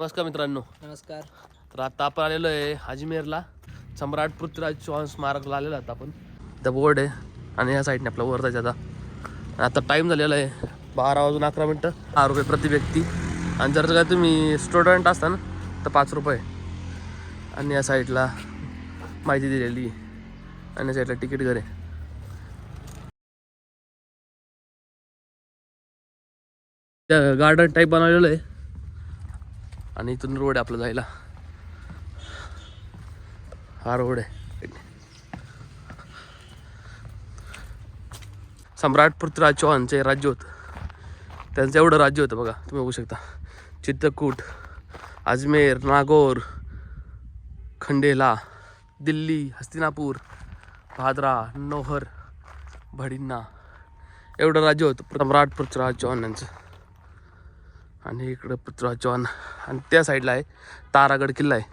नमस्कार मित्रांनो. नमस्कार. तर आता आपण आलेलो आहे अजमेरला. सम्राट पृथ्वीराज चौहान स्मारकला आलेलो आता आपण. त्या बोर्ड आहे आणि या साईडने आपला वर जायचं आता टाईम झालेला आहे 12:11 6 रुपये प्रति व्यक्ती. आणि जर का तुम्ही स्टुडंट असता ना तर 5 रुपये. आणि या साईडला माहिती दिलेली आणि या साईडला तिकीट घर आहे. त्या गार्डन टाईप बनवलेलं आहे आणि इथून रोड आहे आपला जायला. हा रोड आहे. सम्राट पृथ्वीराज चौहानचे राज्य होतं. त्यांचं एवढं राज्य होतं बघा, तुम्ही बघू शकता. चित्रकूट, अजमेर, नागौर, खंडेला, दिल्ली, हस्तिनापूर, भादरा, नौहर, भडिन्ना एवढं राज्य होतं सम्राट पृथ्वीराज चौहान यांचं. आणि इकडं पृथ्वीराज चौहान आणि त्या साईडला आहे तारागड किल्ला आहे.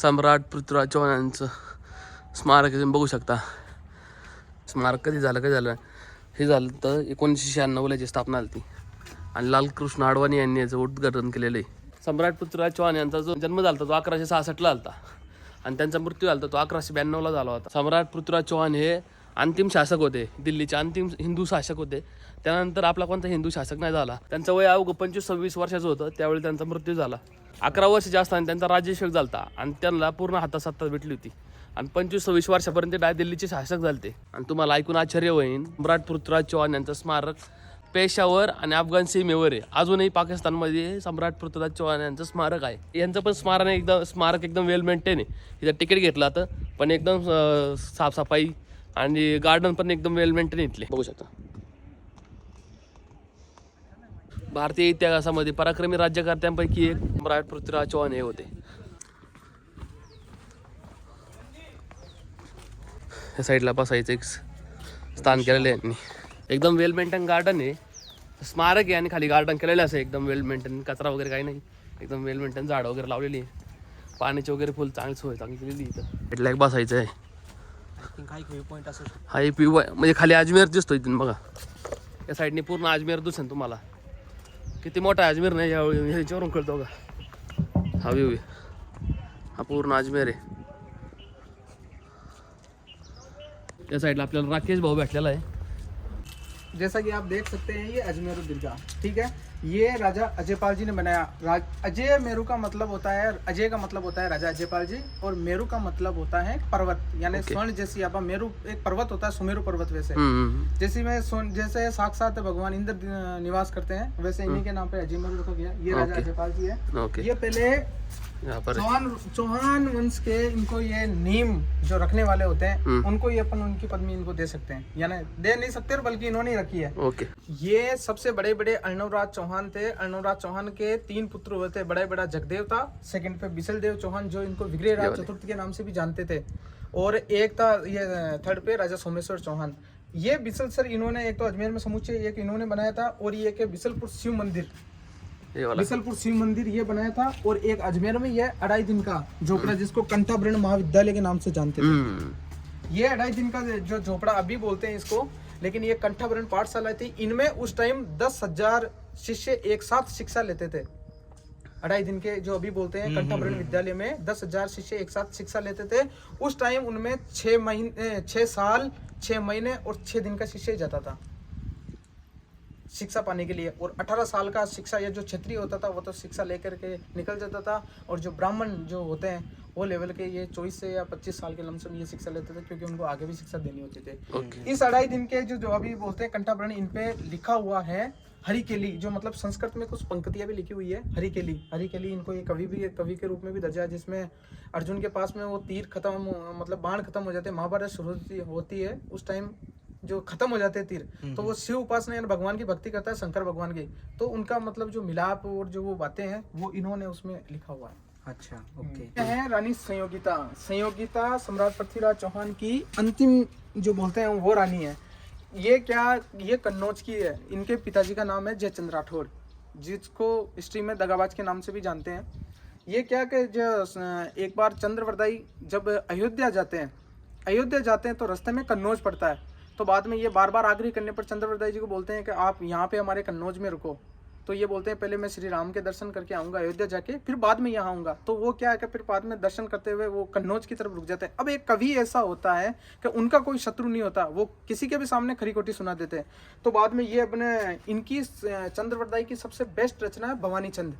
सम्राट पृथ्वीराज चौहान यांचं स्मारक तुम्ही बघू शकता. स्मारक कधी झालं हे झालं तर 1996 याची स्थापना झाली आणि लालकृष्ण अडवाणी यांनी याचं उद्घाटन केलेलं आहे. सम्राट पृथ्वीराज चौहान यांचा जो जन्म झाला तो 1166 झाला आणि त्यांचा मृत्यू झाला तो 1192 झाला होता. सम्राट पृथ्वीराज चौहान हे अंतिम शासक होते, दिल्लीचे अंतिम हिंदू शासक होते. त्यानंतर आपला कोणता हिंदू शासक नाही झाला. त्यांचं वय अवघं 25-26 वर्षाचं होतं त्यावेळी त्यांचा मृत्यू झाला. 11 वर्ष जास्त आणि त्यांचा राज्याभिषेक झाला आणि त्यांना पूर्ण हातात सत्ता भेटली होती आणि 25-26 वर्षापर्यंत दिल्लीचे शासक झाले. आणि तुम्हाला ऐकून आश्चर्य होईल, सम्राट पृथ्वीराज चौहान यांचं स्मारक पेशावर आणि अफगाण सीमेवर आहे. अजूनही पाकिस्तानमध्ये सम्राट पृथ्वीराज चौहान यांचं स्मारक आहे. यांचं पण स्मारक एकदम वेल मेंटेन आहे. इथं तिकीट घेतलं तर पण एकदम साफसफाई आणि गार्डन पण एकदम वेल मेंटेन इथले बघू शकता. भारतीय इतिहासामध्ये पराक्रमी राज्यकर्त्यांपैकी एक सम्राट पृथ्वीराज चौहान हे होते. या साईडला बसायचं एक स्थान केलेलं आहे यांनी. एकदम वेल मेंटेन गार्डन आहे, स्मारक आहे आणि खाली गार्डन केलेलं असं एकदम वेल मेंटेन. कचरा वगैरे काही नाही, एकदम वेल मेंटेन झाडं वगैरे लावलेली आहे. पाण्याची वगैरे फुल चांगली सोय चांगली केलेली इथं. इथला एक बसायचं आहे. हा एक व्ह्यू म्हणजे खाली अजमेर दिसतो इथून बघा. या साईडने पूर्ण अजमेर दिसेल तुम्हाला. किती मोठा अजमेर नाही ह्याच्यावरून कळतो बघा. हा व्ह्यू हा पूर्ण अजमेर आहे. या साईडला आपल्याला राकेश भाऊ भेटलेला आहे. जैसा कि आप देख सकते हैं ये अजमेर दरगाह, ठीक है। ये राजा अजयपाल जी ने बनाया। अजय मेरू का मतलब होता है, अजय का मतलब होता है राजा अजयपाल जी, और मेरू का मतलब होता है पर्वत, यानी स्वर्ण जैसी। अब मेरू एक पर्वत होता है, सुमेरु पर्वत वैसे जैसे साक्षात भगवान इंद्र निवास करते हैं, वैसे इन्हीं के नाम पे अजय मेरू रखा गया। ये राजा अजयपाल जी है। ये पहले चौहान वंश के इनको ये नीम जो रखने वाले होते हैं उनको ये अपन उनकी पत्नी इनको दे सकते हैं, यानी दे नहीं सकते बल्कि इन्होंने ही रखी है। ये सबसे बड़े बड़े अर्णवराज चौहान थे। अर्णवराज चौहान के 3 पुत्र हुए थे। बड़ा बड़ा जगदेव था, सेकंड पे बिसल देव चौहान जो इनको विग्रहराज चतुर्थ के नाम से भी जानते थे, और एक था ये थर्ड पे राजा सोमेश्वर चौहान। ये बिसल सर इन्होंने एक तो अजमेर में समुच्चय एक इन्होंने बनाया था, और ये के बिसलपुर शिव मंदिर, बिसलपुर शिव मंदिर ये बनाया था। और एक अजमेर में ये 2.5 दिन का झोपड़ा जिसको कंठाभरण महाविद्यालय के नाम से जानते थे। ये 2.5 दिन का जो झोपड़ा अभी बोलते हैं इसको, लेकिन ये कंठाभरण पाठशाला थी। इनमें उस टाइम 10,000 शिष्य एक साथ शिक्षा लेते थे। 2.5 दिन के जो अभी बोलते हैं कंठाभरण विद्यालय में 10,000 शिष्य एक साथ शिक्षा लेते थे। उस टाइम उनमें 6 साल 6 महीने और 6 दिन का शिष्य जाता था शिक्षा पाने के लिए। और 18 साल का शिक्षा, ये जो क्षत्रिय होता था वो तो शिक्षा लेकर के निकल जाता था, और जो ब्राह्मण जो होते हैं वो लेवल के ये 24 से या 25 साल के लमसम ये शिक्षा लेते थे, क्योंकि उनको आगे भी शिक्षा देनी होती थी। इस 2.5 दिन के जो अभी बोलते हैं कंठाभरण, इन पे लिखा हुआ है हरिकेली, जो मतलब संस्कृत में कुछ पंक्तियां भी लिखी हुई है। हरिकेली इनको ये कवि के रूप में भी दर्जा है, जिसमें अर्जुन के पास में वो तीर खत्म, मतलब बाण खत्म हो जाते हैं, महाभारत शुरू होती है उस टाइम जो खत्म हो जाते हैं तीर, तो वो शिव उपासना यानी भगवान की भक्ति करता है, शंकर भगवान की, तो उनका मतलब जो मिलाप और जो वो बातें हैं वो इन्होंने उसमें लिखा हुआ है। अच्छा, ओके। है रानी संयोगिता सम्राट पृथ्वीराज चौहान की अंतिम जो बोलते हैं वो रानी है। ये कन्नौज की है। इनके पिताजी का नाम है जयचंद्र राठौड़, जिसको हिस्ट्री में दगाबाज के नाम से भी जानते हैं। ये क्या कि जो एक बार चंद्रवरदाई जब अयोध्या जाते हैं अयोध्या जाते हैं तो रास्ते में कन्नौज पड़ता है, तो बाद में ये बार बार आग्रह करने पर चंद्रवरदाई जी को बोलते हैं कि आप यहाँ पे हमारे कन्नौज में रुको। तो ये बोलते हैं पहले मैं श्री राम के दर्शन करके आऊँगा अयोध्या जाके, फिर बाद में यहाँ आऊँगा। तो वो क्या है कि फिर बाद में दर्शन करते हुए वो कन्नौज की तरफ रुक जाते हैं। अब एक कवि ऐसा होता है कि उनका कोई शत्रु नहीं होता, वो किसी के भी सामने खरी खोटी सुना देते हैं। तो बाद में ये अपने इनकी चंद्रवरदाई की सबसे बेस्ट रचना है भवानी चंद।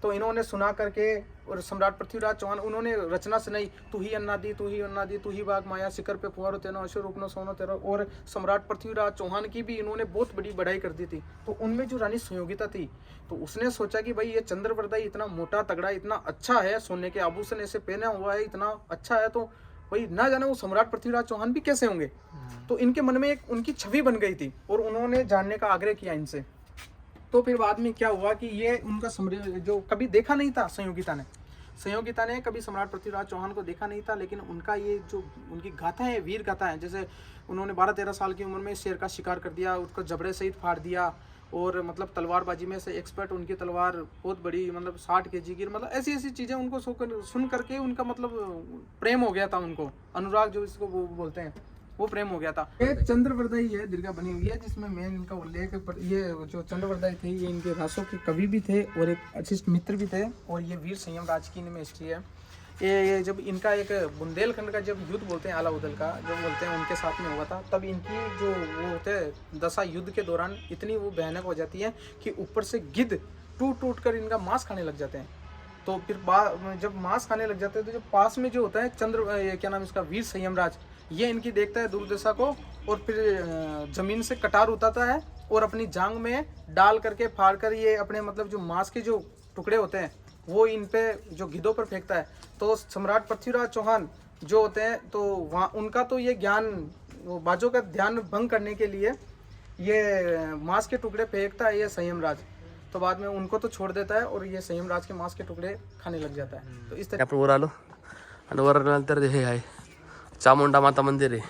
तो इन्होंने सुना करके और सम्राट पृथ्वीराज चौहान उन्होंने रचना सुनाई, तू ही अन्ना दी, तू ही अन्ना दी, तू ही बाग माया, शिखर पे फुहारो तेनो, अशोर रूपनो सोनो तेरो। और सम्राट पृथ्वीराज चौहान की भी इन्होंने बहुत बड़ी बढ़ाई कर दी थी। तो उनमें जो रानी सुयोगिता थी, तो उसने सोचा कि भाई ये चंद्रवरदाई इतना मोटा तगड़ा, इतना अच्छा है, सोने के आभूषण ऐसे पहना हुआ है, इतना अच्छा है, तो भाई ना जाने वो सम्राट पृथ्वीराज चौहान भी कैसे होंगे। तो इनके मन में एक उनकी छवि बन गई थी और उन्होंने जानने का आग्रह किया इनसे। तो फिर बाद में क्या हुआ कि ये उनका जो कभी देखा नहीं था संयोगिता ने कभी सम्राट पृथ्वीराज चौहान को देखा नहीं था, लेकिन उनका ये जो उनकी गाथा है, वीर गाथा है, जैसे उन्होंने 12-13 साल की उम्र में शेर का शिकार कर दिया, उसको जबड़े सहित फाड़ दिया, और मतलब तलवारबाजी में से एक्सपर्ट, उनकी तलवार बहुत बड़ी, मतलब 60 kg की, मतलब ऐसी ऐसी चीज़ें उनको सुन करके उनका मतलब प्रेम हो गया था उनको, अनुराग जो इसको वो बोलते हैं, वो प्रेम हो गया था। ये चंद्रवरदाई है दीर्घा बनी हुई है, जिसमें मेन इनका उल्लेख, ये जो चंद्रवरदाई थे ये इनके रासों के कवि भी थे और एक अच्छे मित्र भी थे, और ये वीर संयम राज की इनमें हिस्ट्री है। ये जब इनका एक बुंदेलखंड का जब युद्ध बोलते हैं, आला उदल का जो बोलते हैं, उनके साथ में हुआ था, तब इनकी जो वो होते हैं दशा युद्ध के दौरान इतनी वो भयानक हो जाती है कि ऊपर से गिद्ध टूट टूट कर इनका मांस खाने लग जाते हैं। तो फिर जब मांस खाने लग जाते हैं तो जो पास में जो होता है क्या नाम इसका, वीर संयम राज, ये इनकी देखता है दुर्दशा को, और फिर जमीन से कटार उतारता है और अपनी जांग में डाल करके फाड़ कर ये अपने मतलब जो मांस के जो टुकड़े होते हैं वो इन पे जो गिद्धों पर फेंकता है। तो सम्राट पृथ्वीराज चौहान जो होते हैं, तो वहाँ उनका तो ये ज्ञान, वो बाजों का ध्यान भंग करने के लिए ये मांस के टुकड़े फेंकता है ये संयम राज। तो बाद में उनको तो छोड़ देता है और ये संयम राज के मांस के टुकड़े खाने लग जाता है। तो इस तरह आपण वर आलो आणि वर आल्यानंतर हे आहे चामुंडा माता मंदिर आहे,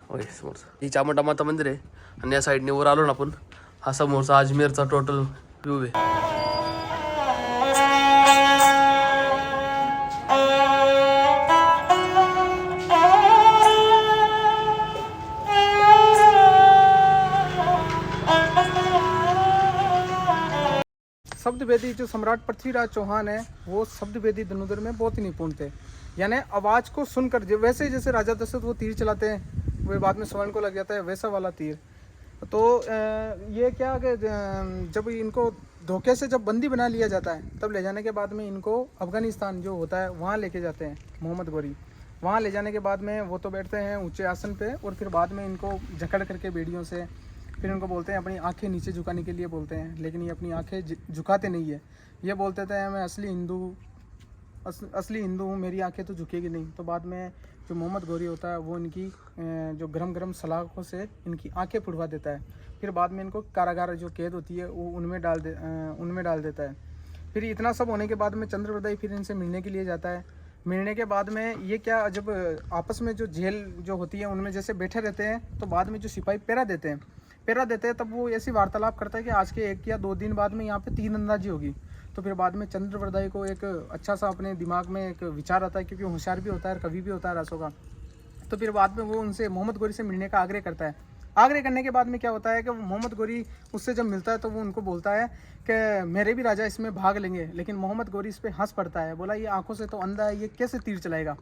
होय समोरचं ही चामुंडा माता मंदिर आहे, आणि या साईडने वर आलो ना आपण, हा समोरचा अजमेरचा टोटल व्ह्यू आहे। शब्दवेदी जो सम्राट पृथ्वीराज चौहान है, वो शब्दवेदी धनुर्धर में बहुत ही निपुण थे। यानी आवाज़ को सुनकर, वैसे जैसे राजा दशरथ वो तीर चलाते हैं, वो बाद में स्वर्ण को लग जाता है, वैसा वाला तीर। तो ये क्या कि जब इनको धोखे से जब बंदी बना लिया जाता है, तब ले जाने के बाद में इनको अफगानिस्तान जो होता है वहाँ लेके जाते हैं मोहम्मद गोरी। वहाँ ले जाने के बाद में वो तो बैठते हैं ऊंचे आसन पे, और फिर बाद में इनको जकड़ करके बेड़ियों से, फिर उनको बोलते हैं अपनी आंखें नीचे झुकाने के लिए बोलते हैं, लेकिन ये अपनी आंखें झुकाते नहीं है। ये बोलते थे मैं असली हिंदू हूँ, मेरी आंखें तो झुकेगी नहीं। तो बाद में जो मोहम्मद गोरी होता है वो इनकी जो गरम गरम सलाखों से इनकी आंखें फुड़वा देता है। फिर बाद में इनको कारागार जो कैद होती है वो उनमें डाल देता है। फिर इतना सब होने के बाद में चंद्रवरदाई फिर इनसे मिलने के लिए जाता है। मिलने के बाद में ये क्या, जब आपस में जो जेल जो होती है उनमें जैसे बैठे रहते हैं, तो बाद में जो सिपाही पहरा देते हैं तब वो ऐसी वार्तालाप करता है कि आज के 1 या 2 दिन बाद में यहाँ पे तीरंदाजी होगी। तो फिर बाद में चंद्रवरदाई को एक अच्छा सा अपने दिमाग में एक विचार आता है, क्योंकि होशियार भी होता है और कवि भी होता है रासों का। तो फिर बाद में वो उनसे मोहम्मद गोरी से मिलने का आग्रह करता है। आग्रह करने के बाद में क्या होता है कि मोहम्मद गोरी उससे जब मिलता है तो वो उनको बोलता है कि मेरे भी राजा इसमें भाग लेंगे, लेकिन मोहम्मद गोरी इस पर हंस पड़ता है, बोला ये आंखों से तो अंधा है, ये कैसे तीर चलाएगा।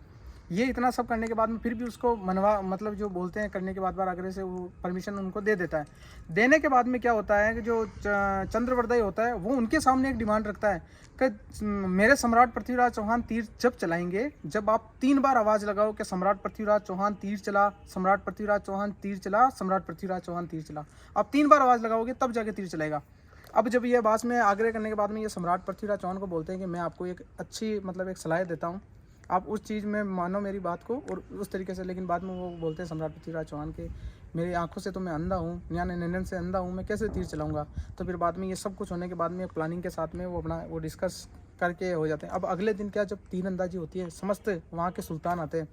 ये इतना सब करने के बाद में फिर भी उसको मतलब जो बोलते हैं करने के बाद बार आग्रह से वो परमिशन उनको दे देता है। देने के बाद में क्या होता है कि जो चंद्रवरदाई होता है वो उनके सामने एक डिमांड रखता है कि मेरे सम्राट पृथ्वीराज चौहान तीर जब चलाएंगे, जब आप 3 बार आवाज़ लगाओ कि सम्राट पृथ्वीराज चौहान तीर चला, सम्राट पृथ्वीराज चौहान तीर चला, सम्राट पृथ्वीराज चौहान तीर चला, आप 3 बार आवाज़ लगाओगे तब जाके तीर चलेगा। अब जब ये बात में आग्रह करने के बाद में ये सम्राट पृथ्वीराज चौहान को बोलते हैं कि मैं आपको एक अच्छी मतलब एक सलाह देता हूँ, आप उस चीज़ में मानो मेरी बात को और उस तरीके से। लेकिन बाद में वो बोलते हैं सम्राट पृथ्वीराज चौहान के मेरी आंखों से तो मैं अंधा हूँ, यानी नैनन से अंधा हूँ, मैं कैसे तीर चलाऊंगा। तो फिर बाद में ये सब कुछ होने के बाद में प्लानिंग के साथ में वो डिस्कस करके हो जाते हैं। अब अगले दिन क्या, जब तीरंदाजी होती है, समस्त वहाँ के सुल्तान आते हैं,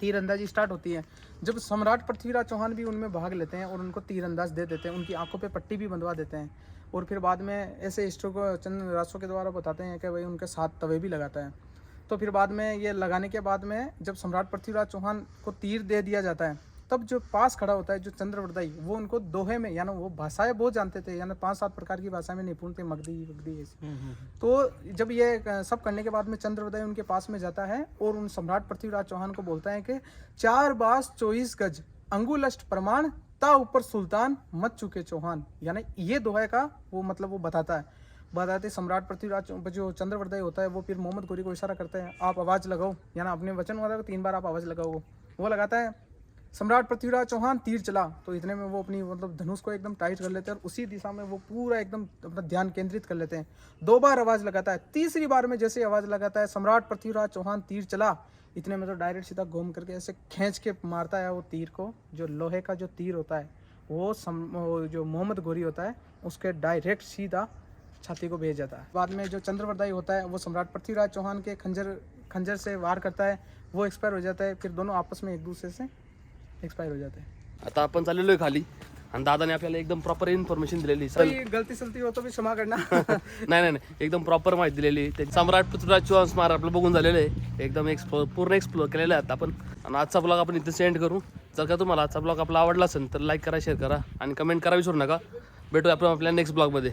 तीरंदाजी स्टार्ट होती है। जब सम्राट पृथ्वीराज चौहान भी उनमें भाग लेते हैं और उनको तीरंदाज दे देते हैं, उनकी आंखों पे पट्टी भी बंधवा देते हैं। और फिर बाद में ऐसे हिस्ट्री को चंद रासों के द्वारा बताते हैं कि भाई उनके 7 तवे भी लगाता है। तो फिर बाद में ये लगाने के बाद में जब सम्राट पृथ्वीराज चौहान को तीर दे दिया जाता है, तब जो पास खड़ा होता है जो चंद्रवरदाई, वो उनको दोहे में, यानी वो भाषाएं बहुत जानते थे, यानी 5-7 प्रकार की भाषा में निपुण थे, मगधी वगधी ऐसी। तो जब ये सब करने के बाद में चंद्रवरदाई उनके पास में जाता है और उन सम्राट पृथ्वीराज चौहान को बोलता है कि 4 बास 24 गज अंगुलष्ट प्रमाण ता ऊपर सुल्तान मत चुके चौहान, यानी ये दोहे का वो मतलब वो बताते सम्राट पृथ्वीराज जो चंद्रवरदाई होता है वो फिर मोहम्मद गोरी को इशारा करता है, आप आवाज़ लगाओ, यानी अपने वचन वाला 3 बार आप आवाज़ लगाओ। वो लगाता है, सम्राट पृथ्वीराज चौहान तीर चला, तो इतने में वो अपनी मतलब धनुष को एकदम टाइट कर लेते हैं और उसी दिशा में वो पूरा एकदम अपना ध्यान केंद्रित कर लेते हैं। 2 बार आवाज़ लगाता है, तीसरी बार में जैसे आवाज़ लगाता है सम्राट पृथ्वीराज चौहान तीर चला, इतने में तो डायरेक्ट सीधा घूम करके ऐसे खींच के मारता है वो तीर को, जो लोहे का जो तीर होता है वो जो मोहम्मद गोरी होता है उसके डायरेक्ट सीधा छाती को भेज जाता है। बाद में जो चंद्रवरदाई होता है वो सम्राट पृथ्वीराज चौहान के खंजर से वार करता है, वो एक्सपायर हो जाता है, फिर दोनों आपस में एक दूसरे से एक्सपायर हो जाते हैं। आता आपण चाललेलो आहे खाली आणि दादाने आपल्याला एकदम प्रॉपर इन्फॉर्मेशन दिलेली. कोई गलती सलती हो तो भी क्षमा करना. नाही एकदम प्रॉपर माहिती दिलेली. ते सम्राट पृथ्वीराज चौहान स्मारक आपलं बघून झालेलं आहे, एकदम पूर्ण एक्सप्लोर केलेलं आहे आपण. आणि आजचा ब्लॉग आपण इथे सेंड करू. जर का तुम्हाला आजचा ब्लॉग आपला आवडला असेल तर लाईक करा, शेअर करा आणि कमेंट करा विसरू नका. भेटूया आपण आपल्या नेक्स्ट ब्लॉगमध्ये.